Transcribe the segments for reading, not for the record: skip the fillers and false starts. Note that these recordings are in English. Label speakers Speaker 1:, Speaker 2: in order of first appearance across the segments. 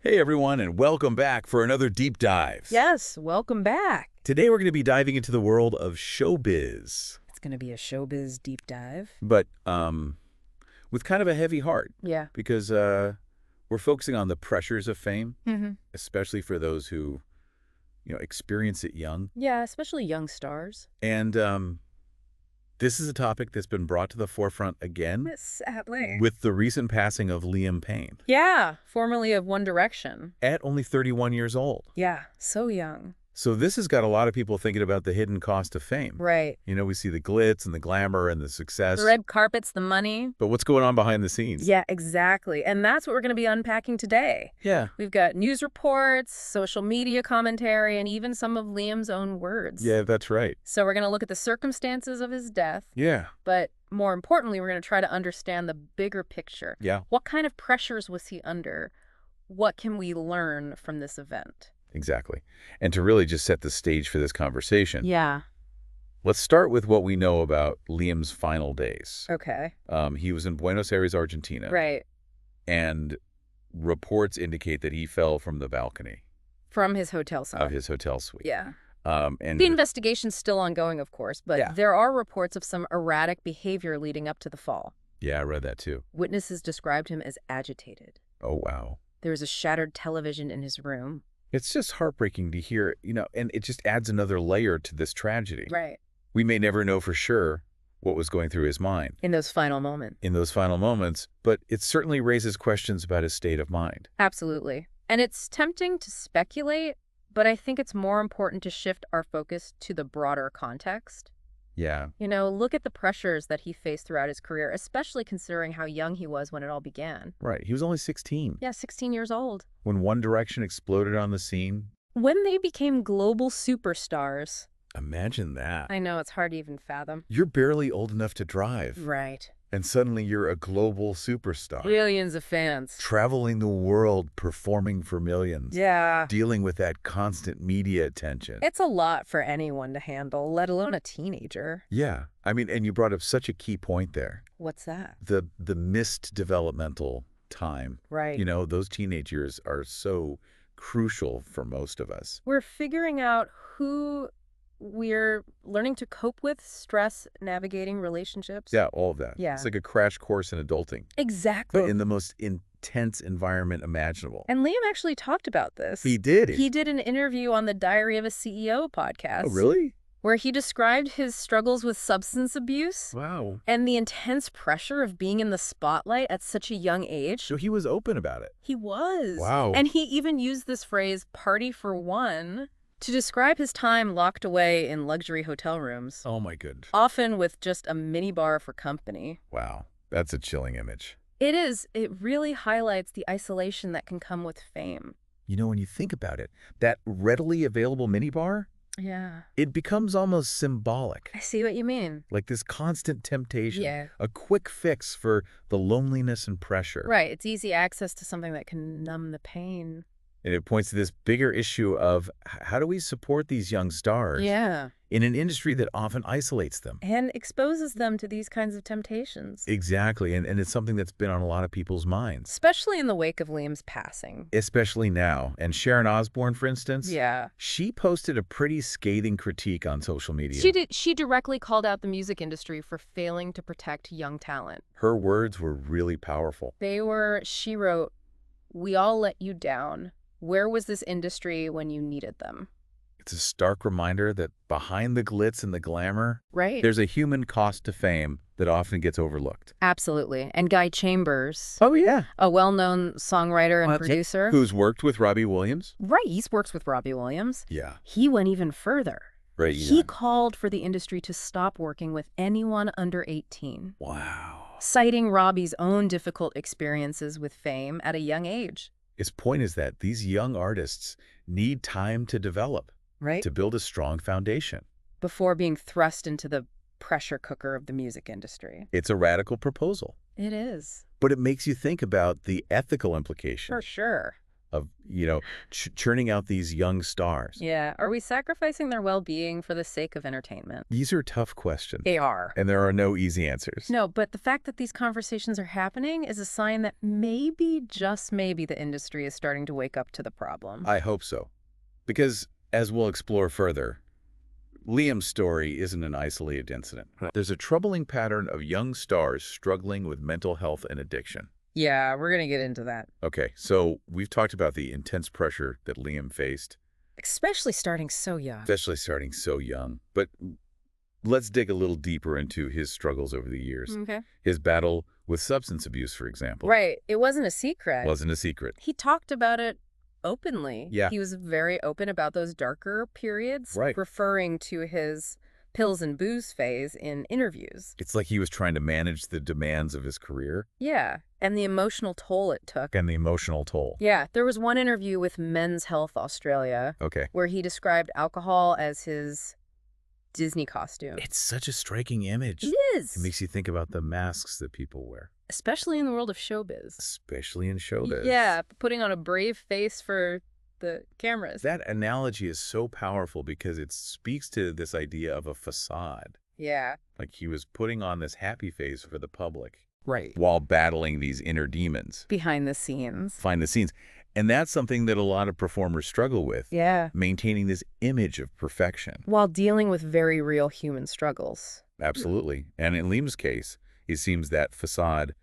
Speaker 1: Hey everyone, and welcome back for another deep dive.
Speaker 2: Yes, welcome back.
Speaker 1: Today we're going to be diving into the world of showbiz,
Speaker 2: It's going to be a showbiz deep dive.
Speaker 1: but with kind of a heavy heart
Speaker 2: Yeah.
Speaker 1: because we're focusing on the pressures of fame,
Speaker 2: Mm-hmm.
Speaker 1: especially for those who, experience it young.
Speaker 2: Yeah, especially young stars.
Speaker 1: And this is a topic that's been brought to the forefront again
Speaker 2: Sadly.
Speaker 1: with the recent passing of Liam Payne
Speaker 2: Yeah, formerly of One Direction.
Speaker 1: at only 31 years old.
Speaker 2: Yeah, so young.
Speaker 1: So this has got a lot of people thinking about the hidden cost of fame.
Speaker 2: Right.
Speaker 1: We see the glitz and the glamour and the success.
Speaker 2: The red carpets, the money.
Speaker 1: But what's going on behind the scenes?
Speaker 2: Yeah, exactly. And that's what we're going to be unpacking today.
Speaker 1: Yeah.
Speaker 2: We've got news reports, social media commentary, and even some of Liam's own words.
Speaker 1: Yeah, that's right.
Speaker 2: So we're going to look at the circumstances of his death.
Speaker 1: Yeah.
Speaker 2: But more importantly, we're going to try to understand the bigger picture.
Speaker 1: Yeah.
Speaker 2: What kind of pressures was he under? What can we learn from this event?
Speaker 1: Exactly. And to really just set the stage for this conversation,
Speaker 2: Yeah.
Speaker 1: let's start with what we know about Liam's final days.
Speaker 2: Okay.
Speaker 1: He was in Buenos Aires, Argentina.
Speaker 2: Right.
Speaker 1: And reports indicate that he fell from the balcony
Speaker 2: From his hotel cell.
Speaker 1: of his hotel suite.
Speaker 2: Yeah.
Speaker 1: And
Speaker 2: The investigation's still ongoing, of course, but
Speaker 1: Yeah.
Speaker 2: there are reports of some erratic behavior leading up to the fall.
Speaker 1: yeah, I read that too.
Speaker 2: Witnesses described him as agitated.
Speaker 1: Oh, wow.
Speaker 2: There was a shattered television in his room.
Speaker 1: It's just heartbreaking to hear, and it just adds another layer to this tragedy.
Speaker 2: Right.
Speaker 1: We may never know for sure what was going through his mind
Speaker 2: In those final moments.
Speaker 1: in those final moments, but it certainly raises questions about his state of mind.
Speaker 2: Absolutely. And it's tempting to speculate, but I think it's more important to shift our focus to the broader context.
Speaker 1: Yeah,
Speaker 2: Look at the pressures that he faced throughout his career, especially considering how young he was when it all began.
Speaker 1: right. He was only 16
Speaker 2: Yeah, 16 years old.
Speaker 1: when One Direction exploded on the scene.
Speaker 2: When they became global superstars.
Speaker 1: Imagine that.
Speaker 2: I know, it's hard to even fathom.
Speaker 1: You're barely old enough to drive,
Speaker 2: Right.
Speaker 1: and suddenly you're a global superstar.
Speaker 2: Millions of fans.
Speaker 1: Traveling the world, performing for millions.
Speaker 2: Yeah.
Speaker 1: Dealing with that constant media attention.
Speaker 2: It's a lot for anyone to handle, let alone a teenager.
Speaker 1: Yeah. And you brought up such a key point there.
Speaker 2: What's that?
Speaker 1: The missed developmental time.
Speaker 2: Right.
Speaker 1: Those teenage years are so crucial for most of us.
Speaker 2: We're figuring out who we're learning to cope with, stress, navigating relationships.
Speaker 1: Yeah, all of that.
Speaker 2: Yeah.
Speaker 1: It's like a crash course in adulting,
Speaker 2: Exactly.
Speaker 1: but in the most intense environment imaginable.
Speaker 2: And Liam actually talked about this.
Speaker 1: He did.
Speaker 2: He did an interview on the Diary of a CEO podcast.
Speaker 1: Oh, really?
Speaker 2: Where he described his struggles with substance abuse
Speaker 1: Wow.
Speaker 2: and the intense pressure of being in the spotlight at such a young age.
Speaker 1: So he was open about it.
Speaker 2: He was.
Speaker 1: Wow.
Speaker 2: And he even used this phrase, party for one, to describe his time locked away in luxury hotel rooms,
Speaker 1: Oh, my goodness.
Speaker 2: often with just a mini bar for company.
Speaker 1: Wow. That's a chilling image.
Speaker 2: It is. It really highlights the isolation that can come with fame.
Speaker 1: When you think about it, that readily available minibar,
Speaker 2: Yeah.
Speaker 1: it becomes almost symbolic.
Speaker 2: I see what you mean.
Speaker 1: Like this constant temptation.
Speaker 2: Yeah.
Speaker 1: A quick fix for the loneliness and pressure.
Speaker 2: Right. It's easy access to something that can numb the pain.
Speaker 1: And it points to this bigger issue of how do we support these young stars
Speaker 2: Yeah.
Speaker 1: in an industry that often isolates them?
Speaker 2: And exposes them to these kinds of temptations.
Speaker 1: Exactly. And it's something that's been on a lot of people's minds,
Speaker 2: Especially in the wake of Liam's passing.
Speaker 1: especially now. And Sharon Osbourne, for instance,
Speaker 2: Yeah.
Speaker 1: she posted a pretty scathing critique on social media.
Speaker 2: She did. She directly called out the music industry for failing to protect young talent.
Speaker 1: Her words were really powerful.
Speaker 2: She wrote, "We all let you down. Where was this industry when you needed them?"
Speaker 1: It's a stark reminder that behind the glitz and the glamour,
Speaker 2: Right.
Speaker 1: there's a human cost to fame that often gets overlooked.
Speaker 2: Absolutely. And Guy Chambers,
Speaker 1: Oh, yeah.
Speaker 2: a well-known songwriter and producer.
Speaker 1: Who's worked with Robbie Williams?
Speaker 2: Right. He's worked with Robbie Williams.
Speaker 1: Yeah.
Speaker 2: He went even further.
Speaker 1: Right.
Speaker 2: He called for the industry to stop working with anyone under 18,
Speaker 1: Wow.
Speaker 2: citing Robbie's own difficult experiences with fame at a young age.
Speaker 1: His point is that these young artists need time to develop,
Speaker 2: Right.
Speaker 1: to build a strong foundation.
Speaker 2: Before being thrust into the pressure cooker of the music industry.
Speaker 1: It's a radical proposal,
Speaker 2: It is.
Speaker 1: but it makes you think about the ethical implications.
Speaker 2: For sure.
Speaker 1: of, churning out these young stars?
Speaker 2: Yeah. Are we sacrificing their well-being for the sake of entertainment?
Speaker 1: These are tough questions,
Speaker 2: They are.
Speaker 1: and there are no easy answers.
Speaker 2: No, but the fact that these conversations are happening is a sign that maybe, just maybe, the industry is starting to wake up to the problem.
Speaker 1: I hope so. Because, as we'll explore further, Liam's story isn't an isolated incident. There's a troubling pattern of young stars struggling with mental health and addiction.
Speaker 2: Yeah, we're going to get into that.
Speaker 1: Okay, so we've talked about the intense pressure that Liam faced,
Speaker 2: Especially starting so young.
Speaker 1: especially starting so young. But let's dig a little deeper into his struggles over the years.
Speaker 2: Okay.
Speaker 1: His battle with substance abuse, for example.
Speaker 2: Right. It wasn't a secret.
Speaker 1: Wasn't a secret.
Speaker 2: He talked about it openly.
Speaker 1: Yeah.
Speaker 2: He was very open about those darker periods,
Speaker 1: Right.
Speaker 2: referring to his pills and booze phase in interviews.
Speaker 1: It's like he was trying to manage the demands of his career
Speaker 2: Yeah, and the emotional toll it took.
Speaker 1: and the emotional toll.
Speaker 2: Yeah, there was one interview with Men's Health Australia
Speaker 1: Okay.
Speaker 2: where he described alcohol as his Disney costume.
Speaker 1: It's such a striking image.
Speaker 2: It is,
Speaker 1: It makes you think about the masks that people wear,
Speaker 2: especially in the world of showbiz.
Speaker 1: especially in showbiz.
Speaker 2: Yeah, putting on a brave face for the cameras.
Speaker 1: That analogy is so powerful because it speaks to this idea of a facade.
Speaker 2: Yeah.
Speaker 1: Like he was putting on this happy face for the public
Speaker 2: Right.
Speaker 1: while battling these inner demons.
Speaker 2: Behind the scenes.
Speaker 1: Find the scenes. And that's something that a lot of performers struggle with.
Speaker 2: Yeah.
Speaker 1: Maintaining this image of perfection.
Speaker 2: While dealing with very real human struggles.
Speaker 1: Absolutely. And in Liam's case, it seems that facade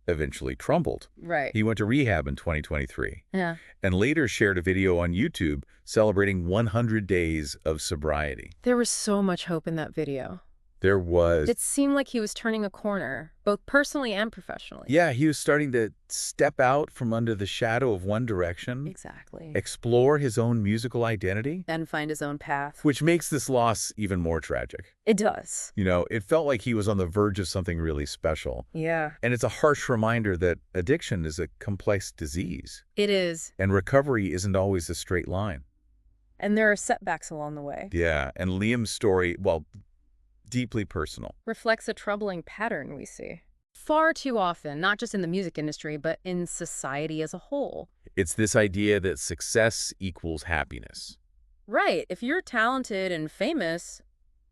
Speaker 1: eventually crumbled.
Speaker 2: Right.
Speaker 1: He went to rehab in 2023
Speaker 2: Yeah.
Speaker 1: and later shared a video on YouTube celebrating 100 days of sobriety.
Speaker 2: There was so much hope in that video.
Speaker 1: There was...
Speaker 2: It seemed like he was turning a corner, both personally and professionally.
Speaker 1: Yeah, he was starting to step out from under the shadow of one direction,
Speaker 2: Exactly.
Speaker 1: explore his own musical identity,
Speaker 2: And find his own path.
Speaker 1: which makes this loss even more tragic.
Speaker 2: It does.
Speaker 1: It felt like he was on the verge of something really special.
Speaker 2: Yeah.
Speaker 1: And it's a harsh reminder that addiction is a complex disease,
Speaker 2: It is.
Speaker 1: and recovery isn't always a straight line.
Speaker 2: And there are setbacks along the way.
Speaker 1: Yeah, and Liam's story, well, deeply personal.
Speaker 2: Reflects a troubling pattern we see. Far too often, not just in the music industry, but in society as a whole.
Speaker 1: It's this idea that success equals happiness.
Speaker 2: Right. If you're talented and famous,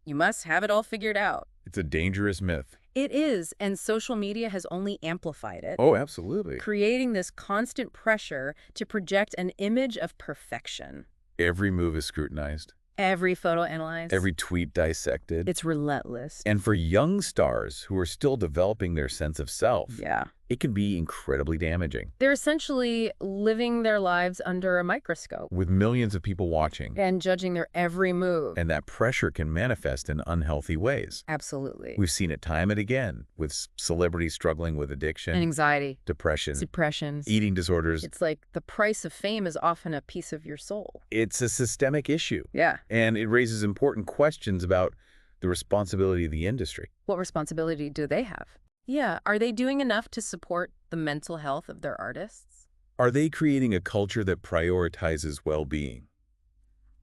Speaker 2: you must have it all figured out.
Speaker 1: It's a dangerous myth.
Speaker 2: It is, and social media has only amplified it.
Speaker 1: Oh, absolutely.
Speaker 2: Creating this constant pressure to project an image of perfection.
Speaker 1: Every move is scrutinized.
Speaker 2: Every photo analyzed.
Speaker 1: Every tweet dissected.
Speaker 2: It's relentless.
Speaker 1: And for young stars who are still developing their sense of self,
Speaker 2: Yeah.
Speaker 1: it can be incredibly damaging.
Speaker 2: They're essentially living their lives under a microscope
Speaker 1: With millions of people watching,
Speaker 2: and judging their every move.
Speaker 1: and that pressure can manifest in unhealthy ways.
Speaker 2: Absolutely.
Speaker 1: We've seen it time and again with celebrities struggling with addiction,
Speaker 2: And anxiety,
Speaker 1: depression,
Speaker 2: depressions.
Speaker 1: eating disorders.
Speaker 2: It's like the price of fame is often a piece of your soul.
Speaker 1: It's a systemic issue,
Speaker 2: Yeah.
Speaker 1: and it raises important questions about the responsibility of the industry.
Speaker 2: What responsibility do they have? Yeah. Are they doing enough to support the mental health of their artists?
Speaker 1: Are they creating a culture that prioritizes well-being?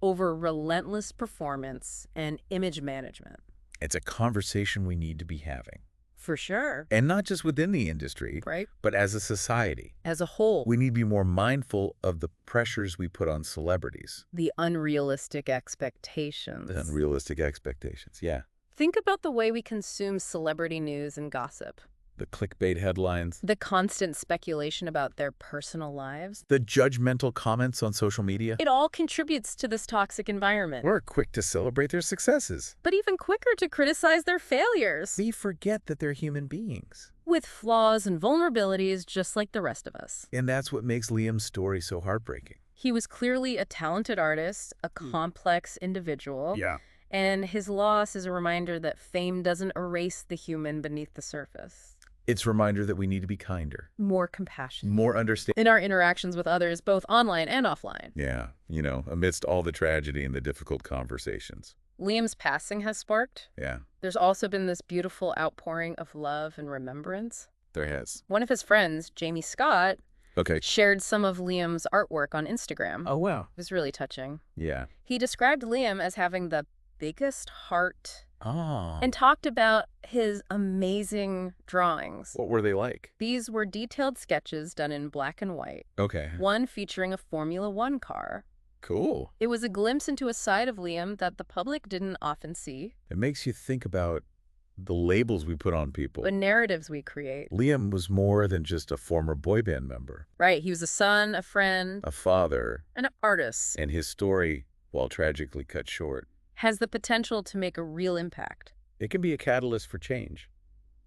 Speaker 2: Over relentless performance and image management.
Speaker 1: It's a conversation we need to be having.
Speaker 2: For sure.
Speaker 1: And not just within the industry,
Speaker 2: Right?
Speaker 1: but as a society.
Speaker 2: As a whole,
Speaker 1: We need to be more mindful of the pressures we put on celebrities.
Speaker 2: the unrealistic expectations.
Speaker 1: The unrealistic expectations, yeah.
Speaker 2: Think about the way we consume celebrity news and gossip.
Speaker 1: The clickbait headlines,
Speaker 2: The constant speculation about their personal lives.
Speaker 1: the judgmental comments on social media.
Speaker 2: It all contributes to this toxic environment.
Speaker 1: We're quick to celebrate their successes.
Speaker 2: But even quicker to criticize their failures.
Speaker 1: We forget that they're human beings.
Speaker 2: With flaws and vulnerabilities just like the rest of us.
Speaker 1: And that's what makes Liam's story so heartbreaking.
Speaker 2: He was clearly a talented artist, a complex individual.
Speaker 1: Yeah.
Speaker 2: And his loss is a reminder that fame doesn't erase the human beneath the surface.
Speaker 1: It's a reminder that we need to be kinder,
Speaker 2: More compassion.
Speaker 1: more understanding.
Speaker 2: In our interactions with others, both online and offline.
Speaker 1: Yeah, amidst all the tragedy and the difficult conversations.
Speaker 2: Liam's passing has sparked.
Speaker 1: Yeah,
Speaker 2: There's also been this beautiful outpouring of love and remembrance.
Speaker 1: there has.
Speaker 2: One of his friends, Jamie Scott,
Speaker 1: Okay.
Speaker 2: shared some of Liam's artwork on Instagram.
Speaker 1: Oh, wow.
Speaker 2: It was really touching.
Speaker 1: Yeah.
Speaker 2: He described Liam as having the biggest heart
Speaker 1: Ah,
Speaker 2: and talked about his amazing drawings.
Speaker 1: what were they like?
Speaker 2: These were detailed sketches done in black and white,
Speaker 1: Okay,
Speaker 2: one featuring a Formula One car.
Speaker 1: cool.
Speaker 2: It was a glimpse into a side of Liam that the public didn't often see,
Speaker 1: It makes you think about the labels we put on people.
Speaker 2: the narratives we create.
Speaker 1: Liam was more than just a former boy band member,
Speaker 2: Right, he was a son, a friend,
Speaker 1: a father,
Speaker 2: an artist,
Speaker 1: and his story, while tragically cut short,
Speaker 2: has the potential to make a real impact.
Speaker 1: it can be a catalyst for change,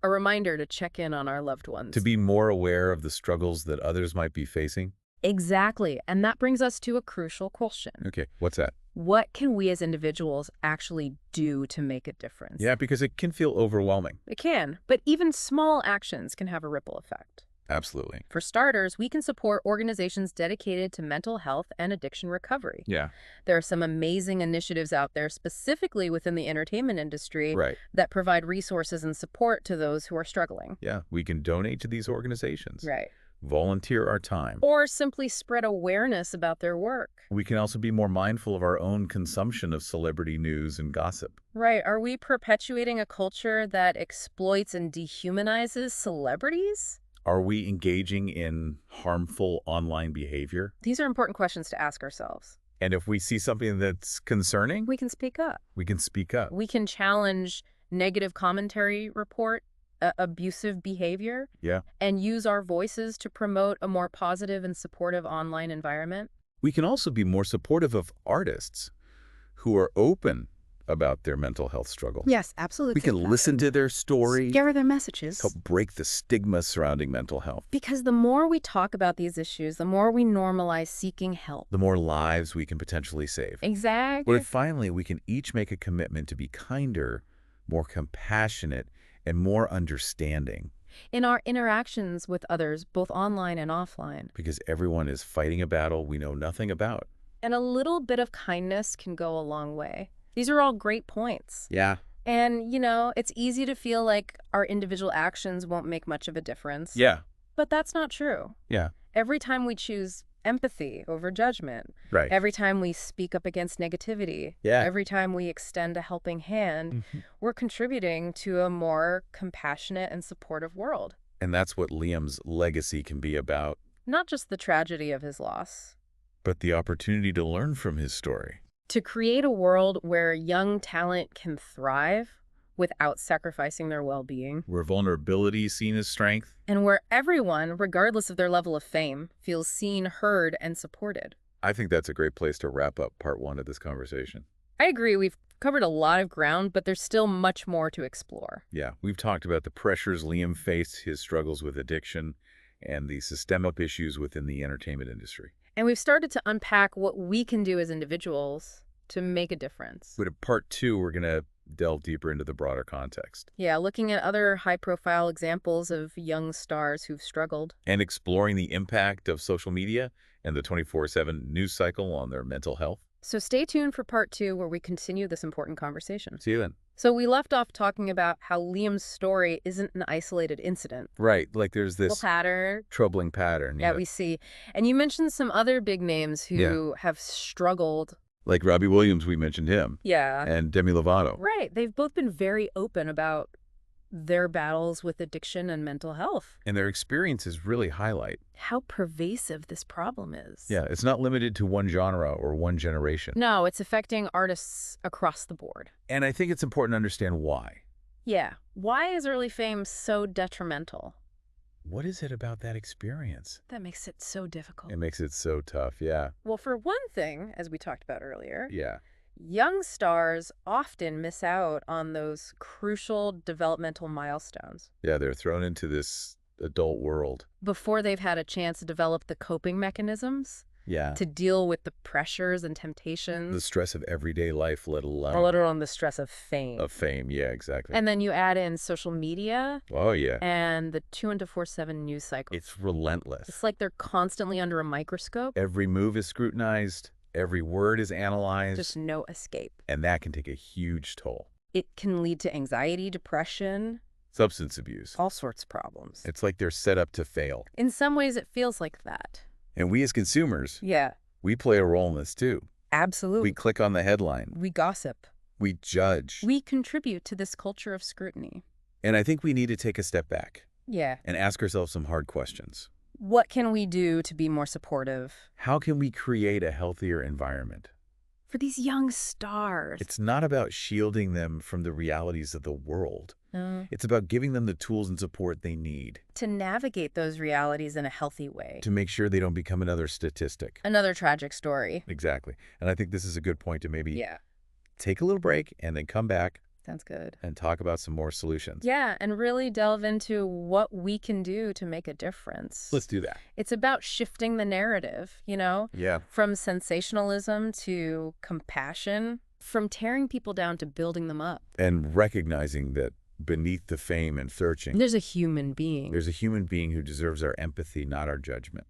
Speaker 2: A reminder to check in on our loved ones.
Speaker 1: to be more aware of the struggles that others might be facing.
Speaker 2: Exactly, and that brings us to a crucial question.
Speaker 1: Okay, what's that?
Speaker 2: What can we as individuals actually do to make a difference?
Speaker 1: Yeah, because it can feel overwhelming.
Speaker 2: It can, but even small actions can have a ripple effect.
Speaker 1: Absolutely.
Speaker 2: For starters, we can support organizations dedicated to mental health and addiction recovery.
Speaker 1: Yeah,
Speaker 2: There are some amazing initiatives out there, specifically within the entertainment industry,
Speaker 1: right.
Speaker 2: that provide resources and support to those who are struggling.
Speaker 1: Yeah, we can donate to these organizations,
Speaker 2: Right.
Speaker 1: volunteer our time.
Speaker 2: Or simply spread awareness about their work.
Speaker 1: We can also be more mindful of our own consumption of celebrity news and gossip.
Speaker 2: Right. Are we perpetuating a culture that exploits and dehumanizes celebrities?
Speaker 1: Are we engaging in harmful online behavior?
Speaker 2: These are important questions to ask ourselves.
Speaker 1: And if we see something that's concerning,
Speaker 2: We can speak up.
Speaker 1: we can speak up.
Speaker 2: We can challenge negative commentary report, abusive behavior,
Speaker 1: Yeah.
Speaker 2: and use our voices to promote a more positive and supportive online environment.
Speaker 1: We can also be more supportive of artists who are open about their mental health struggles.
Speaker 2: Yes, absolutely.
Speaker 1: We can listen to their story,
Speaker 2: Share their messages.
Speaker 1: help break the stigma surrounding mental health.
Speaker 2: Because the more we talk about these issues, the more we normalize seeking help.
Speaker 1: The more lives we can potentially save.
Speaker 2: Exactly.
Speaker 1: But if finally we can each make a commitment to be kinder, more compassionate, and more understanding.
Speaker 2: In our interactions with others, both online and offline.
Speaker 1: Because everyone is fighting a battle we know nothing about.
Speaker 2: And a little bit of kindness can go a long way. These are all great points.
Speaker 1: Yeah.
Speaker 2: And, it's easy to feel like our individual actions won't make much of a difference.
Speaker 1: Yeah.
Speaker 2: But that's not true.
Speaker 1: Yeah.
Speaker 2: Every time we choose empathy over judgment,
Speaker 1: Right.
Speaker 2: every time we speak up against negativity,
Speaker 1: Yeah.
Speaker 2: every time we extend a helping hand, we're contributing to a more compassionate and supportive world.
Speaker 1: And that's what Liam's legacy can be about.
Speaker 2: Not just the tragedy of his loss.
Speaker 1: But the opportunity to learn from his story.
Speaker 2: To create a world where young talent can thrive without sacrificing their well-being.
Speaker 1: Where vulnerability is seen as strength.
Speaker 2: And where everyone, regardless of their level of fame, feels seen, heard, and supported.
Speaker 1: I think that's a great place to wrap up part one of this conversation.
Speaker 2: I agree. We've covered a lot of ground, but there's still much more to explore.
Speaker 1: Yeah, we've talked about the pressures Liam faced, his struggles with addiction, and the systemic issues within the entertainment industry.
Speaker 2: And we've started to unpack what we can do as individuals to make a difference.
Speaker 1: But in part two, we're going to delve deeper into the broader context.
Speaker 2: Yeah, looking at other high-profile examples of young stars who've struggled.
Speaker 1: And exploring the impact of social media and the 24/7 news cycle on their mental health.
Speaker 2: So stay tuned for part two, where we continue this important conversation.
Speaker 1: See you then.
Speaker 2: So we left off talking about how Liam's story isn't an isolated incident.
Speaker 1: Right, like there's this
Speaker 2: Pattern
Speaker 1: troubling pattern.
Speaker 2: that we see. And you mentioned some other big names who have struggled.
Speaker 1: Like Robbie Williams, we mentioned him.
Speaker 2: Yeah.
Speaker 1: And Demi Lovato.
Speaker 2: Right. They've both been very open about their battles with addiction and mental health.
Speaker 1: And their experiences really highlight.
Speaker 2: How pervasive this problem is.
Speaker 1: Yeah, it's not limited to one genre or one generation.
Speaker 2: No, it's affecting artists across the board.
Speaker 1: And I think it's important to understand why.
Speaker 2: Yeah. Why is early fame so detrimental?
Speaker 1: What is it about that experience?
Speaker 2: That makes it so difficult.
Speaker 1: It makes it so tough, yeah.
Speaker 2: Well, for one thing, as we talked about earlier,
Speaker 1: Yeah.
Speaker 2: young stars often miss out on those crucial developmental milestones
Speaker 1: Yeah, they're thrown into this adult world.
Speaker 2: before they've had a chance to develop the coping mechanisms
Speaker 1: Yeah.
Speaker 2: to deal with the pressures and
Speaker 1: The
Speaker 2: temptations,
Speaker 1: stress of everyday life, let
Speaker 2: let
Speaker 1: alone
Speaker 2: alone the stress of fame.
Speaker 1: of fame. Yeah, exactly.
Speaker 2: And then you add in social media
Speaker 1: Oh, yeah.
Speaker 2: and the 24/7 news cycle.
Speaker 1: It's relentless.
Speaker 2: It's like they're constantly under a microscope.
Speaker 1: Every move is scrutinized. Every word is analyzed.
Speaker 2: Just no escape.
Speaker 1: And that can take a huge toll.
Speaker 2: It can lead to anxiety, depression,
Speaker 1: Substance abuse.
Speaker 2: all sorts of problems.
Speaker 1: It's like they're set up to fail.
Speaker 2: In some ways, it feels like that.
Speaker 1: And we as consumers,
Speaker 2: Yeah,
Speaker 1: we play a role in this too.
Speaker 2: absolutely.
Speaker 1: We click on the headline.
Speaker 2: We gossip.
Speaker 1: We judge.
Speaker 2: We contribute to this culture of scrutiny.
Speaker 1: And I think we need to take a step back
Speaker 2: Yeah.
Speaker 1: and ask ourselves some hard questions.
Speaker 2: What can we do to be more supportive?
Speaker 1: How can we create a healthier environment?
Speaker 2: For these young stars.
Speaker 1: It's not about shielding them from the realities of the world.
Speaker 2: No.
Speaker 1: It's about giving them the tools and support they need
Speaker 2: To navigate those realities in a healthy way.
Speaker 1: to make sure they don't become another statistic.
Speaker 2: Another tragic story.
Speaker 1: Exactly. And I think this is a good point to maybe
Speaker 2: Yeah.
Speaker 1: take a little break and then come back
Speaker 2: Sounds good.
Speaker 1: and talk about some more solutions.
Speaker 2: Yeah, and really delve into what we can do to make a difference.
Speaker 1: Let's do that.
Speaker 2: It's about shifting the narrative,
Speaker 1: Yeah.
Speaker 2: from sensationalism to compassion, from tearing people down to building them up.
Speaker 1: And recognizing that beneath the fame and searching,
Speaker 2: There's a human being.
Speaker 1: there's a human being who deserves our empathy, not our judgment.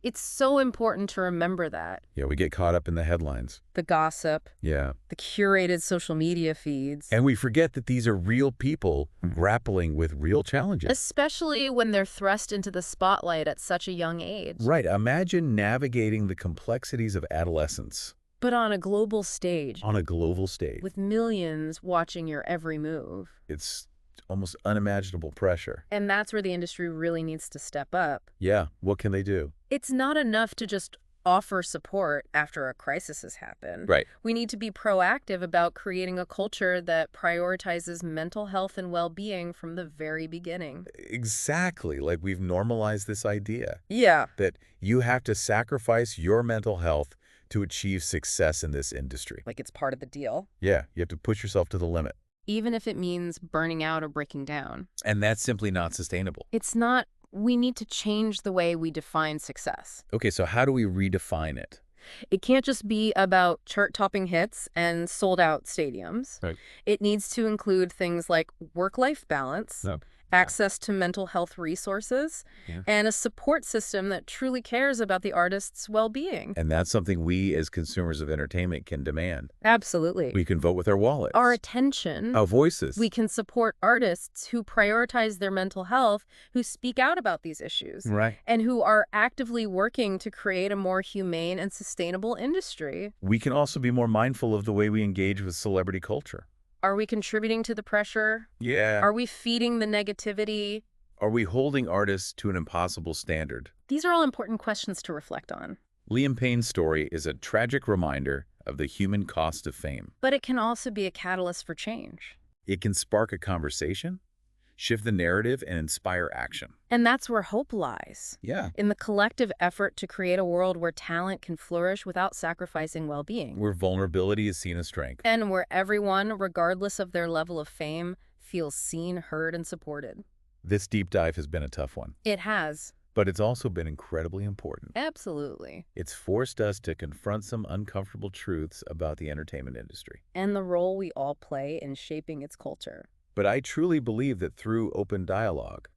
Speaker 2: It's so important to remember that.
Speaker 1: Yeah, we get caught up in the headlines.
Speaker 2: The gossip,
Speaker 1: Yeah.
Speaker 2: the curated social media feeds.
Speaker 1: And we forget that these are real people grappling with real challenges.
Speaker 2: Especially when they're thrust into the spotlight at such a young age.
Speaker 1: Right. Imagine navigating the complexities of adolescence
Speaker 2: But on a global stage,
Speaker 1: on a global stage.
Speaker 2: with millions watching your every move.
Speaker 1: It's almost unimaginable pressure.
Speaker 2: And that's where the industry really needs to step up.
Speaker 1: Yeah. What can they do?
Speaker 2: It's not enough to just offer support after a crisis has happened.
Speaker 1: Right.
Speaker 2: We need to be proactive about creating a culture that prioritizes mental health and well-being from the very beginning.
Speaker 1: Exactly. Like we've normalized this idea
Speaker 2: Yeah.
Speaker 1: that you have to sacrifice your mental health to achieve success in this industry.
Speaker 2: Like it's part of the deal.
Speaker 1: Yeah. You have to push yourself to the limit.
Speaker 2: Even if it means burning out or breaking down.
Speaker 1: And that's simply not sustainable.
Speaker 2: It's not, we need to change the way we define success.
Speaker 1: Okay, so how do we redefine it?
Speaker 2: It can't just be about chart-topping hits and sold-out stadiums.
Speaker 1: Right.
Speaker 2: It needs to include things like work-life balance,
Speaker 1: No.
Speaker 2: access to mental health resources, and a support system that truly cares about the artist's well-being.
Speaker 1: And that's something we as consumers of entertainment can demand.
Speaker 2: Absolutely.
Speaker 1: We can vote with our wallets.
Speaker 2: Our attention.
Speaker 1: Our voices.
Speaker 2: We can support artists who prioritize their mental health, who speak out about these issues,
Speaker 1: Right.
Speaker 2: and who are actively working to create a more humane and sustainable industry.
Speaker 1: We can also be more mindful of the way we engage with celebrity culture.
Speaker 2: Are we contributing to the pressure?
Speaker 1: Yeah.
Speaker 2: Are we feeding the negativity?
Speaker 1: Are we holding artists to an impossible standard?
Speaker 2: These are all important questions to reflect on.
Speaker 1: Liam Payne's story is a tragic reminder of the human cost of fame.
Speaker 2: But it can also be a catalyst for change.
Speaker 1: It can spark a conversation, shift the narrative, and inspire action.
Speaker 2: And that's where hope lies.
Speaker 1: Yeah.
Speaker 2: In the collective effort to create a world where talent can flourish without sacrificing well-being.
Speaker 1: Where vulnerability is seen as strength.
Speaker 2: And where everyone, regardless of their level of fame, feels seen, heard, and supported.
Speaker 1: This deep dive has been a tough one,
Speaker 2: It has.
Speaker 1: but it's also been incredibly important.
Speaker 2: Absolutely.
Speaker 1: It's forced us to confront some uncomfortable truths about the entertainment industry.
Speaker 2: And the role we all play in shaping its culture.
Speaker 1: But I truly believe that through open dialogue,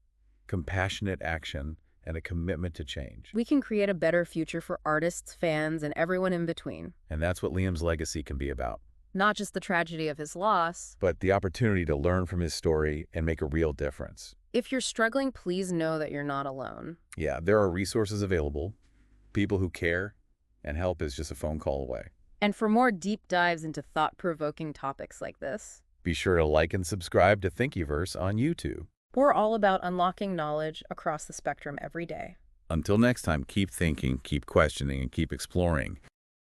Speaker 1: compassionate action, and a commitment to change,
Speaker 2: we can create a better future for artists, fans, and everyone in between.
Speaker 1: and that's what Liam's legacy can be about.
Speaker 2: Not just the tragedy of his loss.
Speaker 1: But the opportunity to learn from his story and make a real difference.
Speaker 2: If you're struggling, please know that you're not alone.
Speaker 1: Yeah, there are resources available, people who care, and help is just a phone call away.
Speaker 2: And for more deep dives into thought-provoking topics like this,
Speaker 1: Be sure to like and subscribe to Thinkiverse on YouTube.
Speaker 2: we're all about unlocking knowledge across the spectrum every day.
Speaker 1: Until next time, keep thinking, keep questioning, and keep exploring.